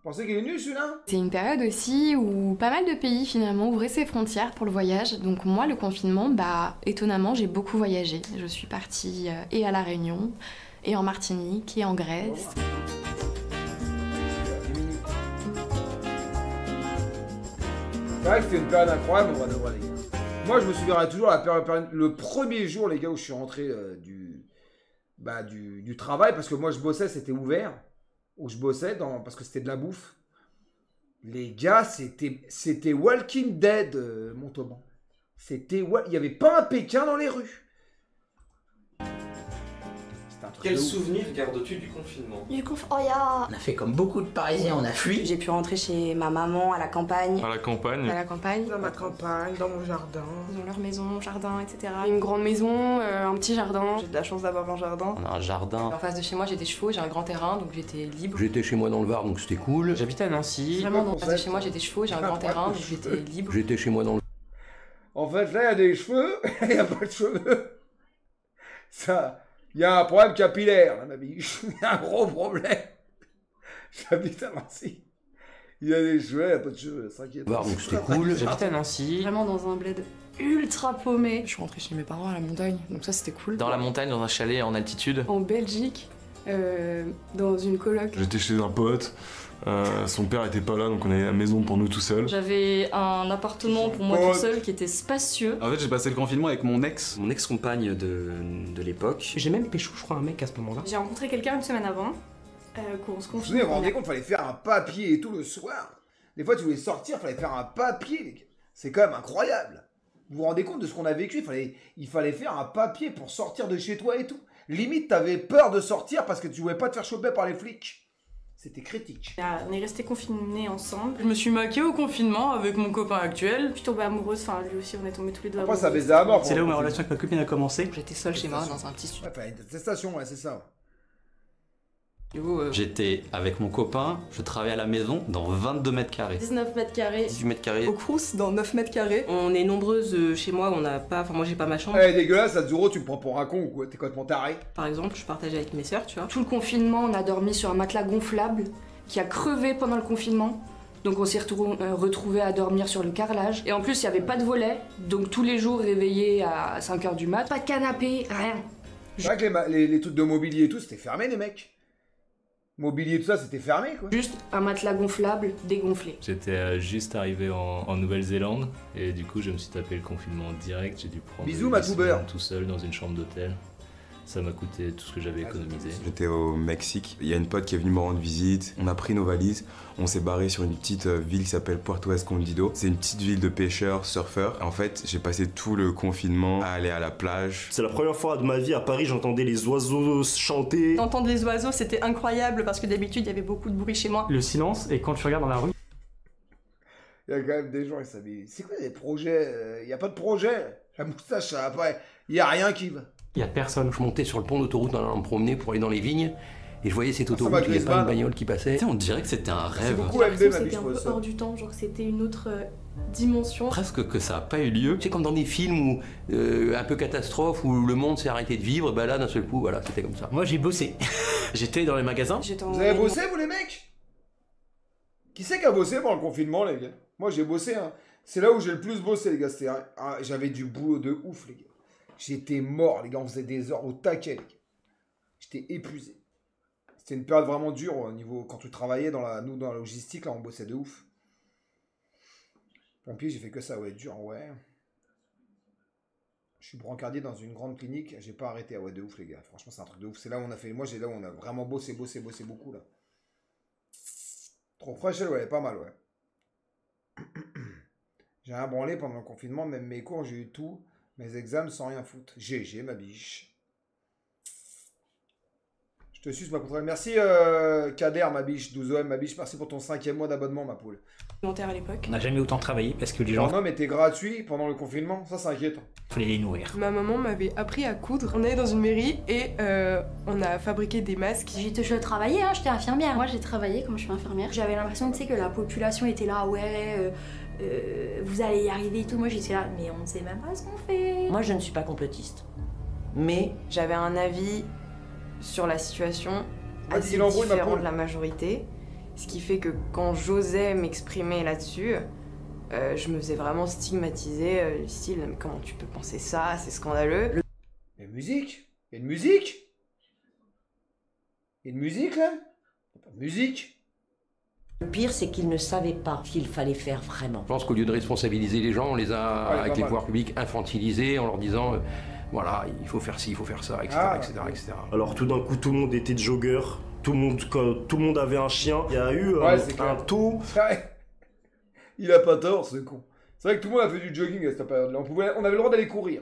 Pensez qu'il est nul celui-là? C'est une période aussi où pas mal de pays finalement ouvraient ses frontières pour le voyage. Donc moi, le confinement, étonnamment, j'ai beaucoup voyagé. Je suis partie et à La Réunion, et en Martinique, et en Grèce. C'est vrai que c'était une période incroyable, on va devoir les gars. Moi, je me souviendrai toujours le premier jour, les gars, où je suis rentré du travail, parce que moi, je bossais, c'était ouvert, où je bossais, parce que c'était de la bouffe. Les gars, c'était Walking Dead, Montauban. Il n'y avait pas un Pékin dans les rues. Quel souvenir gardes-tu du confinement? On a fait comme beaucoup de Parisiens, on a fui. J'ai pu rentrer chez ma maman à la campagne. À la campagne? À la campagne. Dans ma campagne, dans mon jardin. Ils ont leur maison, jardin, etc. Une grande maison, un petit jardin. J'ai de la chance d'avoir un jardin. On a un jardin. En face de chez moi, j'ai des chevaux, j'ai un grand terrain, donc j'étais libre. J'étais chez moi dans le Var, donc c'était cool. J'habitais à Nancy. Vraiment, en face de chez moi, j'ai des chevaux, j'ai un grand terrain, donc j'étais libre. J'étais chez moi dans le... En fait, là, il y a des cheveux, il n'y a pas de cheveux. Ça... Il y a un problème capillaire, là, ma biche. Il y a un gros problème. J'habite à Nancy. Il y a des cheveux, il n'y a pas de cheveux, s'inquiète. Donc c'était cool. J'habitais à Nancy. Vraiment dans un bled ultra paumé. Je suis rentrée chez mes parents à la montagne, donc ça c'était cool. Dans la montagne, dans un chalet en altitude. En Belgique, dans une coloc. J'étais chez un pote. Son père était pas là, donc on avait la maison pour nous tout seuls. J'avais un appartement pour moi tout seul qui était spacieux. En fait, j'ai passé le confinement avec mon ex-compagne de l'époque. J'ai même pécho, je crois, un mec à ce moment-là. J'ai rencontré quelqu'un une semaine avant, qu'on se confie. Vous vous rendez compte, il fallait faire un papier et tout le soir. Des fois, tu voulais sortir, il fallait faire un papier, les gars. C'est quand même incroyable. Vous vous rendez compte de ce qu'on a vécu? Il fallait faire un papier pour sortir de chez toi et tout. Limite, t'avais peur de sortir parce que tu voulais pas te faire choper par les flics. C'était critique. On est restés confinés ensemble. Je me suis maquée au confinement avec mon copain actuel. Je suis tombée amoureuse, enfin lui aussi, on est tombés tous les deux amoureux. Après, ça baisait à mort. C'est là où ma relation avec ma copine a commencé. J'étais seule chez moi dans un petit studio. Ouais, une attestation, ouais, c'est ça. J'étais avec mon copain, je travaillais à la maison dans 22 mètres carrés. 19 mètres carrés. 18 mètres carrés. Au Crous, dans 9 mètres carrés. On est nombreuses chez moi, on n'a pas. Enfin, moi j'ai pas ma chambre. Eh, dégueulasse, Azuro, tu me prends pour un con ou quoi? T'es complètement taré. Par exemple, je partage avec mes sœurs, tu vois. Tout le confinement, on a dormi sur un matelas gonflable qui a crevé pendant le confinement. Donc on s'est retrouvés à dormir sur le carrelage. Et en plus, il n'y avait pas de volet. Donc tous les jours réveillés à 5h du mat. Pas de canapé, rien. C'est vrai que les trucs de mobilier et tout, c'était fermé, les mecs. Mobilier, tout ça, c'était fermé, quoi. Juste un matelas gonflable dégonflé. J'étais juste arrivé en Nouvelle-Zélande et du coup je me suis tapé le confinement direct. J'ai dû prendre Bisous, ma toubeur. tout seul dans une chambre d'hôtel. Ça m'a coûté tout ce que j'avais économisé. J'étais au Mexique. Il y a une pote qui est venue me rendre visite. On a pris nos valises. On s'est barré sur une petite ville qui s'appelle Puerto Escondido. C'est une petite ville de pêcheurs, surfeurs. En fait, j'ai passé tout le confinement à aller à la plage. C'est la première fois de ma vie à Paris, j'entendais les oiseaux chanter. Entendre les oiseaux, c'était incroyable parce que d'habitude, il y avait beaucoup de bruit chez moi. Le silence, et quand tu regardes dans la rue. Il y a quand même des gens qui s'habillent. C'est quoi les projets? Il n'y a pas de projet. La moustache, ça va pas. Il n'y a rien qui va. Il y a personne. Je montais sur le pont d'autoroute en allant me promener pour aller dans les vignes. Et je voyais cette autoroute, il n'y avait pas une bagnole qui passait. Tu sais, on dirait que c'était un rêve. Beaucoup MD, ma C'était biche, un pour peu ça. hors du temps, genre c'était une autre dimension. Presque que ça a pas eu lieu. C'est comme dans des films où, un peu catastrophe, où le monde s'est arrêté de vivre. Bah là, d'un seul coup, voilà, c'était comme ça. Moi j'ai bossé. J'étais dans les magasins. Vous avez bossé, vous, les mecs? Qui c'est qui a bossé pendant le confinement, les gars? Moi, j'ai bossé, hein. C'est là où j'ai le plus bossé, les gars. J'avais du boulot de ouf, les gars. J'étais mort, les gars. On faisait des heures au taquet, les gars. J'étais épuisé. C'était une période vraiment dure au niveau... Quand tu travaillais nous, dans la logistique, là, on bossait de ouf. Pompier, j'ai fait que ça, ouais, dur, ouais. Je suis brancardier dans une grande clinique. J'ai pas arrêté, ah ouais, de ouf, les gars. Franchement, c'est un truc de ouf. C'est là où on a fait... Moi, j'ai là où on a vraiment bossé beaucoup, là. Trop fraîche, ouais, pas mal, ouais. J'ai rien branlé pendant le confinement, même mes cours, j'ai eu tout. Mes examens sans rien foutre. GG, ma biche. Je te suce, ma poutre. Merci, Kader, ma biche. 12OM, ma biche. Merci pour ton 5e mois d'abonnement, ma poule. Alimentaire à l'époque. On n'a jamais autant travaillé parce que les gens. Non, mais t'es gratuit pendant le confinement. Ça, c'est inquiétant. Fallait les nourrir. Ma maman m'avait appris à coudre. On allait dans une mairie et on a fabriqué des masques. Je travaillais, hein, j'étais infirmière. Moi, j'ai travaillé comme je suis infirmière. J'avais l'impression, tu sais, que la population était là, ouais, vous allez y arriver et tout. Moi, j'étais là, mais on ne sait même pas ce qu'on fait. Moi je ne suis pas complotiste. Mais J'avais un avis sur la situation Vas-y, assez l'embrouille, ma différent poule. de la majorité. Ce qui fait que quand j'osais m'exprimer là-dessus, je me faisais vraiment stigmatiser, du style « mais comment tu peux penser ça, c'est scandaleux ». Il y a une musique. Il y a une musique. Il y a une musique là. Il y a pas de musique. Le pire, c'est qu'ils ne savaient pas ce qu'il fallait faire vraiment. Je pense qu'au lieu de responsabiliser les gens, on les a, avec les pouvoirs publics, infantilisés en leur disant voilà, il faut faire ci, il faut faire ça, etc. etc. Alors tout d'un coup, tout le monde était jogger, tout le monde avait un chien. Il y a eu un taux. Il a pas tort, ce con. C'est vrai que tout le monde a fait du jogging à cette période-là. On avait le droit d'aller courir.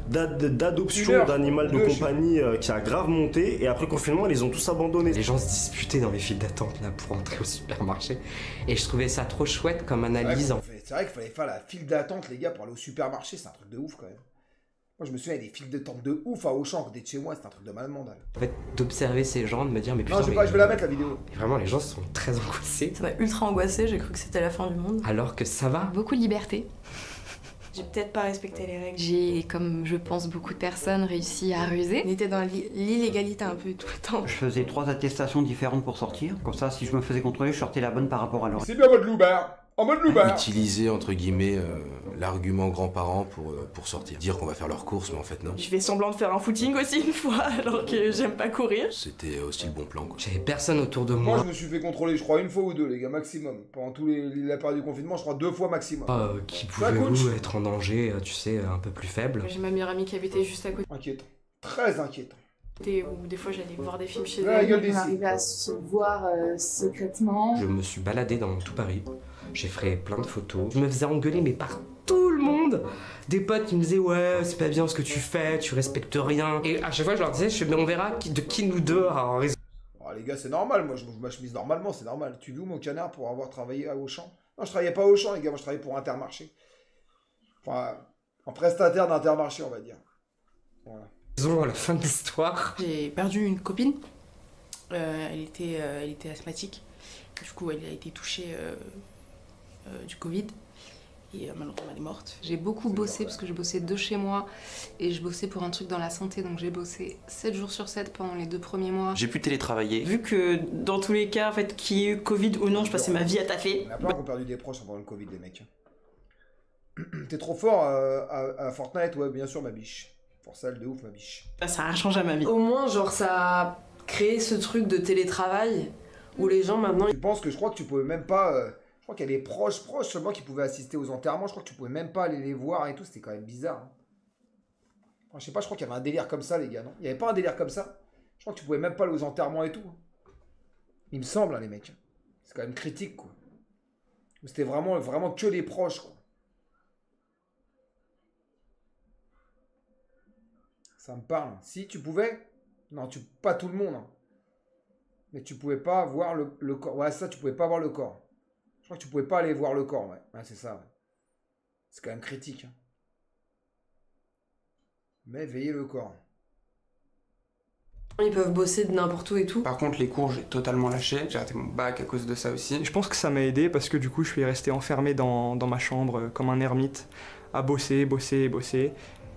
D'adoption d'animal de compagnie qui a grave monté, et après le confinement, ils les ont tous abandonnés. Les gens se disputaient dans les files d'attente là pour entrer au supermarché, et je trouvais ça trop chouette comme analyse. C'est vrai qu'il fallait faire la file d'attente, les gars, pour aller au supermarché. C'est un truc de ouf quand même. Moi, je me souviens, il y a des files d'attente de ouf à Auchan, côté de chez moi, c'est un truc de malade. En fait, d'observer ces gens, de me dire mais putain. Non, je vais la mettre la vidéo. Mais vraiment, les gens sont très angoissés. Ça m'a ultra angoissée, j'ai cru que c'était la fin du monde. Alors que ça va. Beaucoup de liberté. J'ai peut-être pas respecté les règles. J'ai, comme je pense beaucoup de personnes, réussi à ruser. On était dans l'illégalité un peu tout le temps. Je faisais 3 attestations différentes pour sortir. Comme ça, si je me faisais contrôler, je sortais la bonne par rapport à l'autre. C'est bien en mode loupard. En mode loupard. Utiliser, entre guillemets, l'argument grands-parents pour sortir. Dire qu'on va faire leurs courses, mais en fait non. Je fais semblant de faire un footing aussi une fois, alors que j'aime pas courir. C'était aussi le bon plan, quoi. J'avais personne autour de moi. Moi, je me suis fait contrôler, je crois, une fois ou deux, les gars, maximum. Pendant la période du confinement, je crois 2 fois maximum. Qui pouvait être en danger, tu sais, un peu plus faible. J'ai ma meilleure amie qui habitait juste à côté. Inquiétant. Très inquiétant. Où des fois j'allais voir des films chez la elle. gueule On arrivait à se voir secrètement. Je me suis baladé dans tout Paris. J'ai fait plein de photos. Je me faisais engueuler, mais par tout le monde. Des potes qui me disaient ouais, c'est pas bien ce que tu fais, tu respectes rien. Et à chaque fois je leur disais, mais on verra de qui nous deux a raison. Oh, les gars, c'est normal, moi je bouge ma chemise normalement, c'est normal. Tu vis où mon canard pour avoir travaillé à Auchan? Non, je travaillais pas à Auchan, les gars, moi je travaillais pour Intermarché. Enfin, en prestataire d'Intermarché, on va dire. Voilà. À la fin de l'histoire. J'ai perdu une copine. Elle était asthmatique. Du coup, elle a été touchée du Covid. Et malheureusement, elle est morte. J'ai beaucoup bossé parce que je bossais de chez moi et je bossais pour un truc dans la santé, donc j'ai bossé 7 jours sur 7 pendant les 2 premiers mois. J'ai pu télétravailler. Vu que dans tous les cas, en fait, qu'il y ait eu Covid ou non, je passais ma vie à taffer. Il y en a plein qui ont perdu des proches pendant le Covid, les mecs. T'es trop fort à Fortnite, ouais, bien sûr, ma biche. Forcelle de ouf, ma biche. Ça a changé ma vie. Au moins, genre, ça a créé ce truc de télétravail où les gens maintenant. Je pense que je crois que tu pouvais même pas. Je crois qu'il y a des proches seulement qui pouvaient assister aux enterrements. Je crois que tu pouvais même pas aller les voir et tout. C'était quand même bizarre. Hein. Enfin, je sais pas, je crois qu'il y avait un délire comme ça, les gars, non? Il y avait pas un délire comme ça? Je crois que tu pouvais même pas aller aux enterrements et tout. Hein. Il me semble, hein, les mecs. C'est quand même critique, quoi. C'était vraiment que les proches, quoi. Ça me parle. Si, tu pouvais? Non, pas tout le monde. Hein. Mais tu pouvais pas voir le corps. Ouais, ça, tu pouvais pas voir le corps. Je crois que tu pouvais pas aller voir le corps, ouais. Ouais, c'est ça, ouais. C'est quand même critique. Hein. Mais veillez le corps. Ils peuvent bosser de n'importe où et tout. Par contre, les cours, j'ai totalement lâché. J'ai raté mon bac à cause de ça aussi. Je pense que ça m'a aidé parce que du coup, je suis resté enfermé dans ma chambre comme un ermite, à bosser.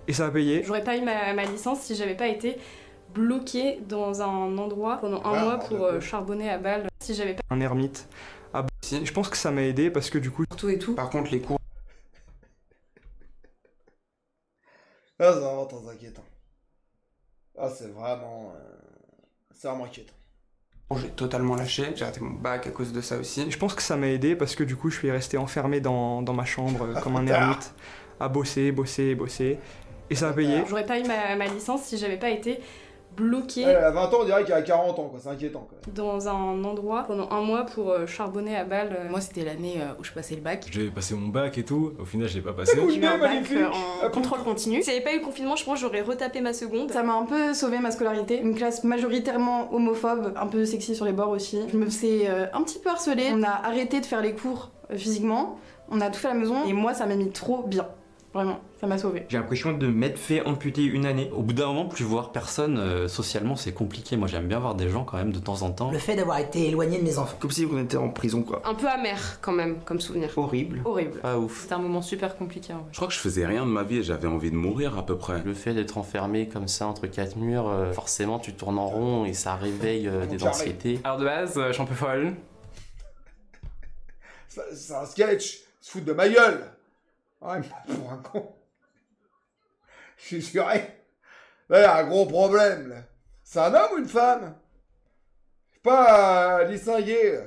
Et ça a payé. J'aurais pas eu ma licence si j'avais pas été bloquée dans un endroit pendant un mois pour charbonner à balle. Si j'avais pas... Un ermite à bosser. Je pense que ça m'a aidé parce que du coup... Tout et tout. Par contre, les cours... Ah, c'est vraiment très inquiétant. Ah, c'est vraiment inquiétant. J'ai totalement lâché, j'ai raté mon bac à cause de ça aussi. Je pense que ça m'a aidé parce que du coup, je suis resté enfermé dans ma chambre comme un ermite, à bosser. Et ça a payé. J'aurais pas eu ma licence si j'avais pas été bloquée. Elle a 20 ans, on dirait qu'elle a 40 ans, quoi. C'est inquiétant, quoi. Dans un endroit pendant un mois pour charbonner à balle. Moi, c'était l'année où je passais le bac. J'ai passé mon bac et tout. Au final, je l'ai pas passé. J'ai eu un bac en contrôle continu. S'il n'y avait pas eu le confinement, je pense que j'aurais retapé ma seconde. Ça m'a un peu sauvé ma scolarité. Une classe majoritairement homophobe, un peu sexy sur les bords aussi. Je me faisais un petit peu harceler. On a arrêté de faire les cours physiquement. On a tout fait à la maison. Et moi, ça m'a mis trop bien. Vraiment, ça m'a sauvé. J'ai l'impression de m'être fait amputer une année. Au bout d'un moment, plus voir personne, socialement, c'est compliqué. Moi, j'aime bien voir des gens quand même de temps en temps. Le fait d'avoir été éloigné de mes enfants. Comme si on était en prison, quoi. Un peu amer quand même, comme souvenir. Horrible. Horrible. Pas ouf. C'était un moment super compliqué. En vrai. Je crois que je faisais rien de ma vie et j'avais envie de mourir à peu près. Le fait d'être enfermé comme ça entre 4 murs, forcément, tu tournes en rond et ça réveille des anxiétés. Alors de base, je suis un peu folle. C'est un sketch. Se foutre de ma gueule. Ouais, pour un con. Je suis sûr. Là, il y a un gros problème, là. C'est un homme ou une femme? Pas distinguer.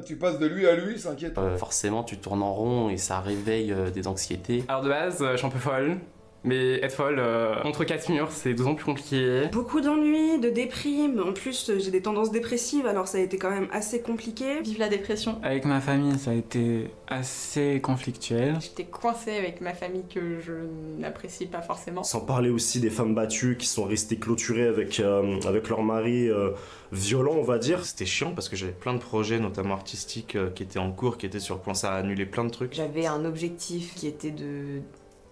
Tu passes de lui à lui, c'est inquiétant. Forcément, tu tournes en rond et ça réveille des anxiétés. Alors de base, je suis un peu folle. Mais être folle entre 4 murs, c'est d'autant plus compliqué. Beaucoup d'ennuis, de déprime. En plus, j'ai des tendances dépressives, alors ça a été quand même assez compliqué. Vive la dépression. Avec ma famille, ça a été assez conflictuel. J'étais coincée avec ma famille que je n'apprécie pas forcément. Sans parler aussi des femmes battues qui sont restées clôturées avec leur mari violent, on va dire. C'était chiant parce que j'avais plein de projets, notamment artistiques, qui étaient en cours, qui étaient sur le point, ça a annulé plein de trucs. J'avais un objectif qui était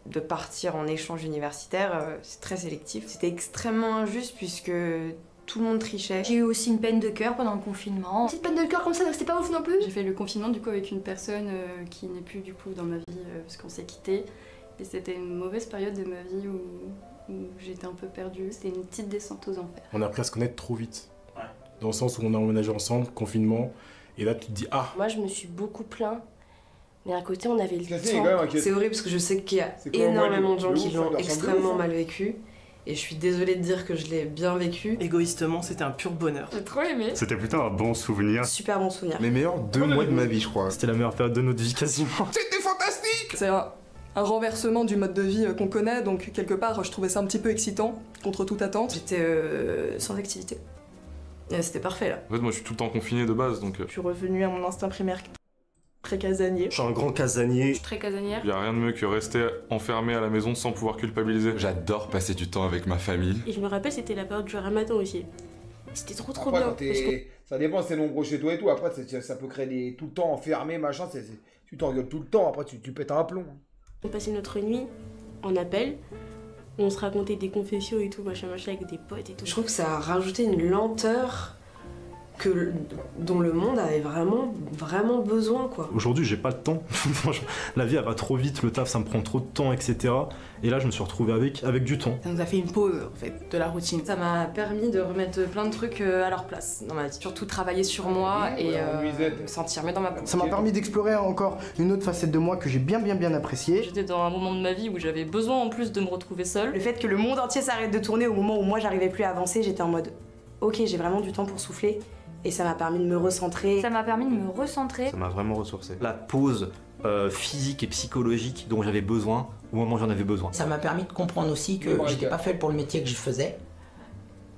de partir en échange universitaire, c'est très sélectif. C'était extrêmement injuste puisque tout le monde trichait. J'ai eu aussi une peine de cœur pendant le confinement. Une petite peine de cœur comme ça, donc c'était pas ouf non plus. J'ai fait le confinement du coup avec une personne qui n'est plus du coup dans ma vie parce qu'on s'est quitté. Et c'était une mauvaise période de ma vie où j'étais un peu perdue. C'était une petite descente aux enfers. On a appris à se connaître trop vite. Dans le sens où on a emménagé ensemble, confinement, et là tu te dis ah. Moi je me suis beaucoup plaint. Mais à côté, on avait le temps. C'est horrible parce que je sais qu'il y a énormément de gens qui l'ont extrêmement mal vécu. Et je suis désolée de dire que je l'ai bien vécu. Égoïstement, c'était un pur bonheur. J'ai trop aimé. C'était plutôt un bon souvenir. Super bon souvenir. Les meilleurs 2 mois de ma vie, je crois. C'était la meilleure période de notre vie quasiment. C'était fantastique. C'est un renversement du mode de vie qu'on connaît, donc quelque part, je trouvais ça un petit peu excitant, contre toute attente. J'étais sans activité. C'était parfait là. En fait, moi je suis tout le temps confiné de base donc. Je suis revenue à mon instinct primaire. Très casanier. Je suis un grand casanier. Je suis très casanière. Il y a rien de mieux que rester enfermé à la maison sans pouvoir culpabiliser. J'adore passer du temps avec ma famille. Et je me rappelle, c'était la période du ramadan aussi. C'était trop Après, bien. Ça dépend, c'est nombreux chez toi et tout. Après, ça peut créer tout le temps enfermé, machin. Tu t'engueules tout le temps. Après, tu pètes un plomb. On passait notre nuit en appel. On se racontait des confessions et tout, machin, avec des potes et tout. Je trouve que ça a rajouté une lenteur dont le monde avait vraiment besoin, quoi. Aujourd'hui, j'ai pas le temps. Franchement, la vie elle va trop vite, le taf ça me prend trop de temps, etc. Et là, je me suis retrouvé avec du temps. Ça nous a fait une pause, en fait, de la routine. Ça m'a permis de remettre plein de trucs à leur place dans ma vie. Surtout travailler sur moi et me sentir mieux dans ma peau. Ça m'a permis d'explorer encore une autre facette de moi que j'ai bien appréciée. J'étais dans un moment de ma vie où j'avais besoin en plus de me retrouver seule. Le fait que le monde entier s'arrête de tourner au moment où moi j'arrivais plus à avancer, j'étais en mode ok, j'ai vraiment du temps pour souffler. Et ça m'a permis de me recentrer. Ça m'a permis de me recentrer. Ça m'a vraiment ressourcé. La pause physique et psychologique dont j'avais besoin au moment où j'en avais besoin. Ça m'a permis de comprendre aussi que j'étais pas fait pour le métier que je faisais.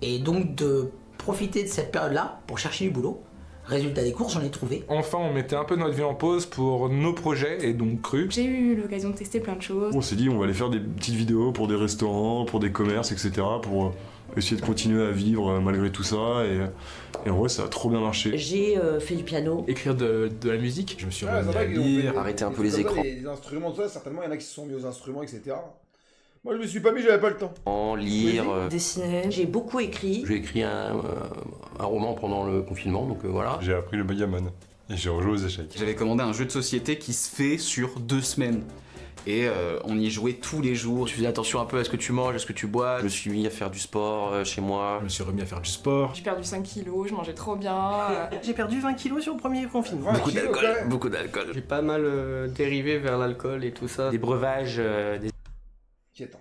Et donc de profiter de cette période-là pour chercher du boulot. Résultat des courses, j'en ai trouvé. Enfin, on mettait un peu notre vie en pause pour nos projets et donc cru. J'ai eu l'occasion de tester plein de choses. On s'est dit on va aller faire des petites vidéos pour des restaurants, pour des commerces, etc. pour essayer de continuer à vivre malgré tout ça. Et en vrai, ça a trop bien marché. J'ai fait du piano. Écrire de la musique. Je me suis remis à lire, arrêter un peu les écrans. Les instruments, tout ça, certainement, il y en a qui se sont mis aux instruments, etc. Moi, je me suis pas mis, j'avais pas le temps. En lire. Dessiner. J'ai beaucoup écrit. J'ai écrit un roman pendant le confinement, donc voilà. J'ai appris le backgammon et j'ai rejoué aux échecs. J'avais commandé un jeu de société qui se fait sur 2 semaines. Et on y jouait tous les jours. Je faisais attention un peu à ce que tu manges, à ce que tu bois. Je me suis mis à faire du sport chez moi. Je me suis remis à faire du sport. J'ai perdu 5 kilos, je mangeais trop bien. J'ai perdu 20 kilos sur le premier confinement. Beaucoup d'alcool. J'ai pas mal dérivé vers l'alcool et tout ça. Des breuvages, Qui attend.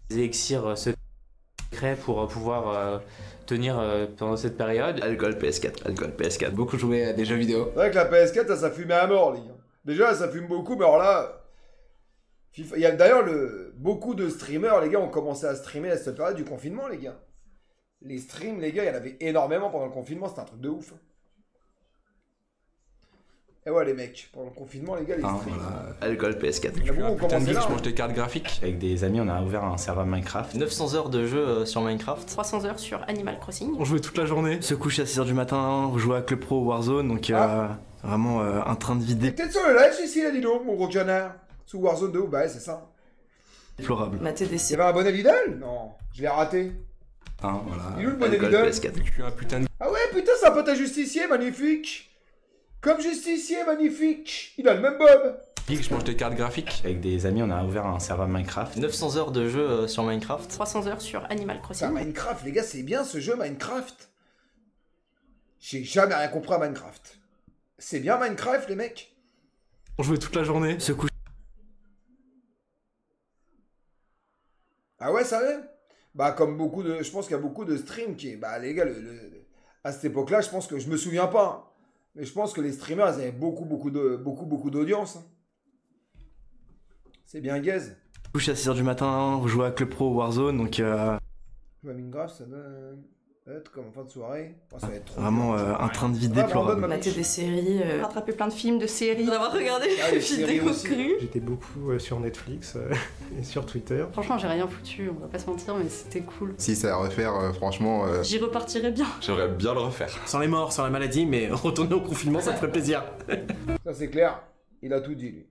des élixirs secrets pour pouvoir tenir pendant cette période. Alcool PS4. Beaucoup joué à des jeux vidéo. C'est vrai que la PS4, ça fumait à mort, les gars. Déjà, ça fume beaucoup, mais alors là... FIFA... Il y a d'ailleurs beaucoup de streamers, les gars, ont commencé à streamer à cette période du confinement, les gars. Les streams, les gars, il y en avait énormément pendant le confinement, c'était un truc de ouf. Et ouais, les mecs, pendant le confinement, les gars, les streams... Alcool PS4. Il y a beaucoup qui ont commencé là. Je mange des cartes graphiques. Avec des amis, on a ouvert un serveur Minecraft. 900 heures de jeu sur Minecraft. 300 heures sur Animal Crossing. On jouait toute la journée. Se coucher à 6h du matin, on jouait à Club Pro Warzone, donc vraiment un train de vider. Peut-être sur le live ici, là, dis donc, mon gros canard. Sous Warzone 2, bah ouais, c'est ça. Déplorable. Ma TDC. Il y avait un bonnet Lidl? Non, je l'ai raté. Voilà. Il est où le bonnet Lidl? Je suis un putain de... Ah ouais, putain, c'est un pote à justicier, magnifique. Comme justicier, magnifique. Il a le même bob. Je mange des cartes graphiques. Avec des amis, on a ouvert un serveur Minecraft. 900 heures de jeu sur Minecraft. 300 heures sur Animal Crossing. Minecraft, les gars, c'est bien ce jeu, Minecraft. J'ai jamais rien compris à Minecraft. C'est bien Minecraft, les mecs? On jouait toute la journée, se coucher. Ah ouais, ça va? Bah, comme beaucoup de... Je pense qu'il y a beaucoup de streams qui... Bah, les gars, à cette époque-là, je pense que... Je me souviens pas, hein, mais je pense que les streamers, ils avaient beaucoup d'audience. Hein. C'est bien gaze. Coucher à 6h du matin, jouer à Club Pro Warzone, donc... Jouer à Minecraft, ça doit être comme en fin de soirée. Oh, ça va être trop vraiment bien, un train de vie déplorable. Mater des séries, rattraper plein de films, de séries, d'avoir regardé les vidéos crues. J'étais beaucoup sur Netflix et sur Twitter. Franchement, j'ai rien foutu, on va pas se mentir, mais c'était cool. Si c'est à refaire, franchement... J'y repartirais bien. J'aimerais bien le refaire. Sans les morts, sans la maladie, mais retourner au confinement, ça me ferait plaisir. Ça c'est clair, il a tout dit lui.